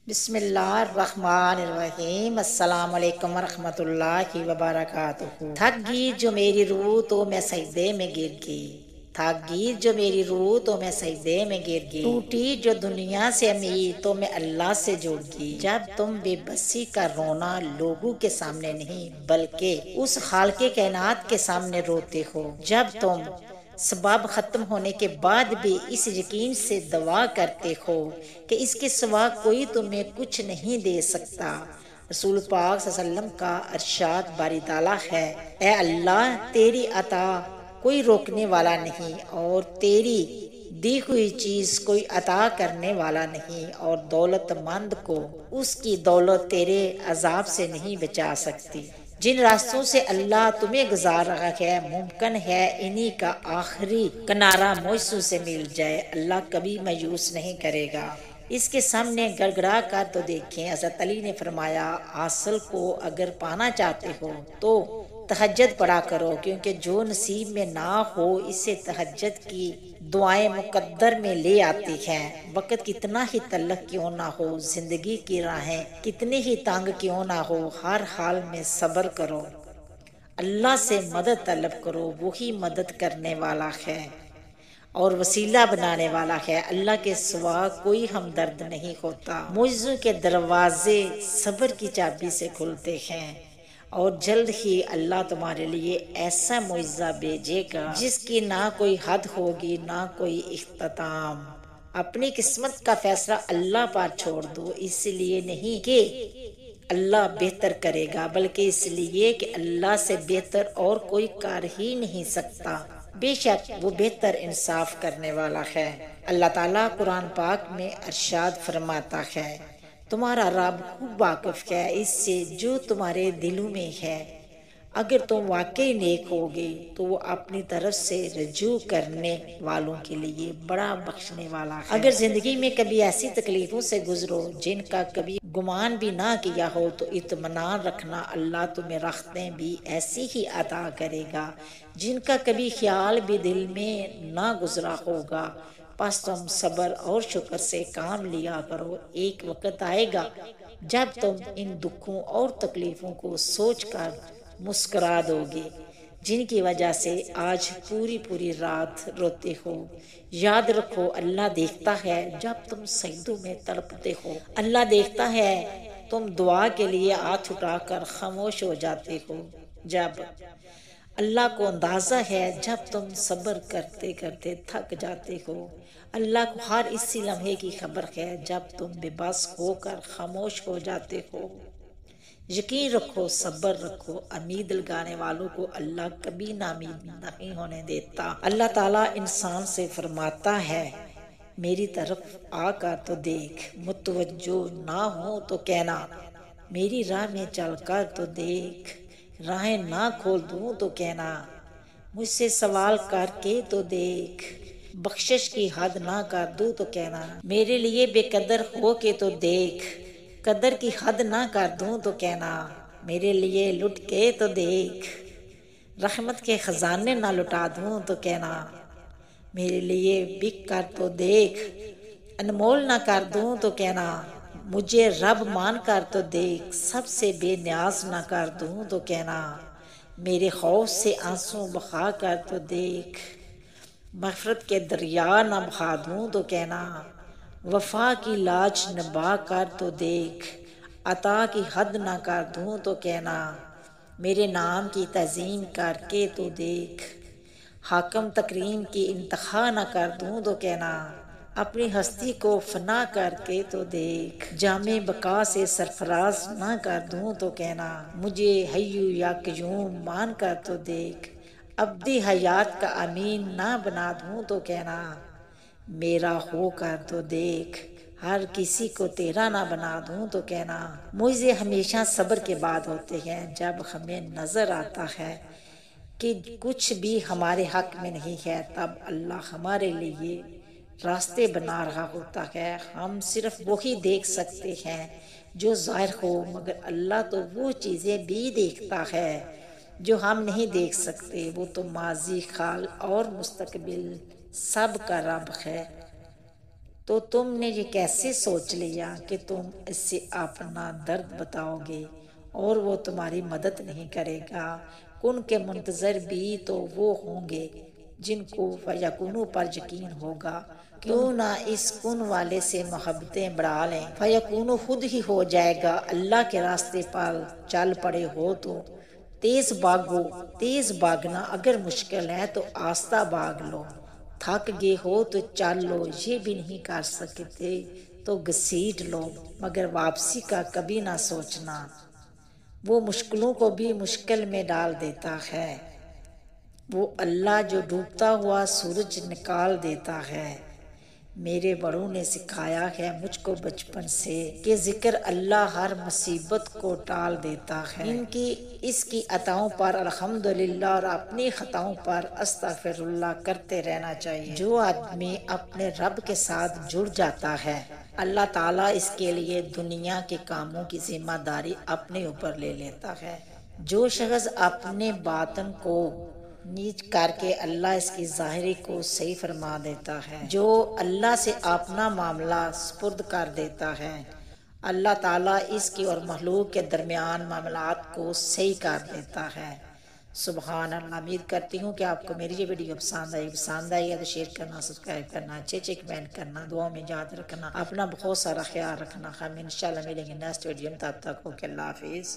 بسم اللہ الرحمن الرحیم۔ السلام علیکم ورحمۃ اللہ وبرکاتہ۔ تھک گئی جو میری روح تو میں سجدے میں گر گئی، تھک گئی جو میری روح تو میں سجدے میں گر گئی، ٹوٹی جو دنیا سے امید تو میں اللہ سے جڑ گئی۔ جب تم بے بسی کا رونا لوگوں کے سامنے نہیں بلکہ اس خالق کائنات کے سامنے روتے ہو، جب تم سباب ختم ہونے کے بعد بھی اس یقین سے دعا کرتے ہو کہ اس کے سوا کوئی تمہیں کچھ نہیں دے سکتا۔ رسول پاک صلی اللہ علیہ وسلم کا ارشاد باری تعالیٰ ہے، اے اللہ تیری عطا کوئی روکنے والا نہیں اور تیری دی ہوئی چیز کوئی عطا کرنے والا نہیں، اور دولت مند کو اس کی دولت تیرے عذاب سے نہیں بچا سکتی۔ جن راستوں سے اللہ تمہیں گزار رہا ہے ممکن ہے انہی کا آخری کنارہ مجھ سے مل جائے۔ اللہ کبھی مایوس نہیں کرے گا۔ اس کے سامنے گڑگڑا کر تو دیکھیں۔ حضرت علی نے فرمایا، حاصل کو اگر پانا چاہتے ہو تو تہجد پڑھا کرو، کیونکہ جو نصیب میں نہ ہو اسے تہجد کی دعائیں مقدر میں لے آتی ہیں۔ وقت کتنا ہی تلخ کیوں نہ ہو، زندگی کی راہیں کتنی ہی تنگ کیوں نہ ہو، ہر حال میں صبر کرو، اللہ سے مدد طلب کرو، وہی مدد کرنے والا ہے اور وسیلہ بنانے والا ہے۔ اللہ کے سوا کوئی ہمدرد نہیں ہوتا۔ معجزوں کے دروازے صبر کی چابی سے کھلتے ہیں، اور جلد ہی اللہ تمہارے لیے ایسا معجزہ بھیجے گا جس کی نہ کوئی حد ہوگی نہ کوئی اختتام۔ اپنی قسمت کا فیصلہ اللہ پر چھوڑ دو، اس لیے نہیں کہ اللہ بہتر کرے گا بلکہ اس لیے کہ اللہ سے بہتر اور کوئی کر ہی نہیں سکتا۔ بے شک وہ بہتر انصاف کرنے والا ہے۔ اللہ تعالیٰ قرآن پاک میں ارشاد فرماتا ہے، تمہارا رب خوب واقف ہے اس سے جو تمہارے دلوں میں ہے۔ اگر تم واقعی نیک ہوگے تو وہ اپنی طرف سے رجوع کرنے والوں کے لیے بڑا بخشنے والا ہے۔ اگر زندگی میں کبھی ایسی تکلیفوں سے گزرو جن کا کبھی گمان بھی نہ کیا ہو تو اطمینان رکھنا اللہ تمہیں راحتیں بھی ایسی ہی عطا کرے گا جن کا کبھی خیال بھی دل میں نہ گزرا ہوگا۔ پس تم صبر اور شکر سے کام لیا کرو، ایک وقت آئے گا جب تم ان دکھوں اور تکلیفوں کو سوچ کر مسکرا دو گے جن کی وجہ سے آج پوری رات روتے ہو۔ یاد رکھو اللہ دیکھتا ہے جب تم سجدوں میں تڑپتے ہو، اللہ دیکھتا ہے تم دعا کے لیے ہاتھ اٹھا کر خاموش ہو جاتے ہو، جب اللہ کو اندازہ ہے جب تم صبر کرتے کرتے تھک جاتے ہو۔ اللہ کو ہر اسی لمحے کی خبر ہے جب تم بے بس ہو کر خاموش ہو جاتے ہو۔ یقین رکھو، صبر رکھو، امید لگانے والوں کو اللہ کبھی ناامید نہیں ہونے دیتا۔ اللہ تعالیٰ انسان سے فرماتا ہے، میری طرف آ کر تو دیکھ، متوجہ نہ ہو تو کہنا، میری راہ میں چل کر تو دیکھ، راہیں نہ کھول دوں تو کہنا، مجھ سے سوال کر کے تو دیکھ، بخشش کی حد نہ کر دوں تو کہنا، میرے لیے بے قدر ہو کے تو دیکھ، قدر کی حد نہ کر دوں تو کہنا، میرے لیے لٹ کے تو دیکھ، رحمت کے خزانے نہ لٹا دوں تو کہنا، میرے لیے بک کر تو دیکھ، انمول نہ کر دوں تو کہنا، مجھے رب مان کر تو دیکھ، سب سے بے نیاز نہ کر دوں تو کہنا، میرے خوف سے آنسو بہا کر تو دیکھ، مغفرت کے دریا نہ بہا دوں تو کہنا، وفا کی لاج نبھا کر تو دیکھ، عطا کی حد نہ کر دوں تو کہنا، میرے نام کی تعظیم کر کے تو دیکھ، حاکم تکریم کی انتہا نہ کر دوں تو کہنا، اپنی ہستی کو فنا کر کے تو دیکھ، جامِ بقا سے سرفراز نہ کر دوں تو کہنا، مجھے حیّ یا قیوم مان کر تو دیکھ، ابدی حیات کا امین نہ بنا دوں تو کہنا، میرا ہو کر تو دیکھ، ہر کسی کو تیرا نہ بنا دوں تو کہنا۔ معجزے ہمیشہ صبر کے بعد ہوتے ہیں۔ جب ہمیں نظر آتا ہے کہ کچھ بھی ہمارے حق میں نہیں ہے تب اللہ ہمارے لیے راستے بنا رہا ہوتا ہے۔ ہم صرف وہی دیکھ سکتے ہیں جو ظاہر ہو، مگر اللہ تو وہ چیزیں بھی دیکھتا ہے جو ہم نہیں دیکھ سکتے۔ وہ تو ماضی، حال اور مستقبل سب کا رب ہے۔ تو تم نے یہ کیسے سوچ لیا کہ تم اس سے اپنا درد بتاؤ گے اور وہ تمہاری مدد نہیں کرے گا؟ کن کے منتظر بھی تو وہ ہوں گے جن کو فیکونو پر یقین ہوگا۔ کیوں نہ اس کن والے سے محبتیں بڑھا لیں، فیکونو خود ہی ہو جائے گا۔ اللہ کے راستے پر چل پڑے ہو تو تیز بھاگو، تیز بھاگنا اگر مشکل ہے تو آہستہ بھاگ لو۔ تھک گئے ہو تو چل لو، یہ بھی نہیں کر سکتے تو گھسیٹ لو، مگر واپسی کا کبھی نہ سوچنا۔ وہ مشکلوں کو بھی مشکل میں ڈال دیتا ہے، وہ اللہ جو ڈوبتا ہوا سورج نکال دیتا ہے۔ میرے بڑوں نے سکھایا ہے مجھ کو بچپن سے کہ ذکر اللہ ہر مصیبت کو ٹال دیتا ہے۔ اس کی عطاؤں پر الحمدللہ اور اپنی خطاؤں پر استغفر اللہ کرتے رہنا چاہیے۔ جو آدمی اپنے رب کے ساتھ جڑ جاتا ہے، اللہ تعالیٰ اس کے لیے دنیا کے کاموں کی ذمہ داری اپنے اوپر لے لیتا ہے۔ جو شخص اپنے باطن کو نیچ کر کے اللہ اس کی ظاہری کو صحیح فرما دیتا ہے، جو اللہ سے اپنا معاملہ سپرد کر دیتا ہے، اللہ تعالیٰ اس کی اور مخلوق کے درمیان معاملات کو صحیح کر دیتا ہے۔ سبحان اللہ۔ امید کرتی ہوں کہ آپ کو میری یہ ویڈیو پسند آئی ہے تو شیئر کرنا، سبسکرائب کرنا، اچھے کمنٹ کرنا، دعاؤں میں یاد رکھنا، اپنا بہت سارا خیال رکھنا۔ ہم انشاءاللہ ملیں گے نیکسٹ ویڈیو میں، تب تک اوکے، اللہ حافظ۔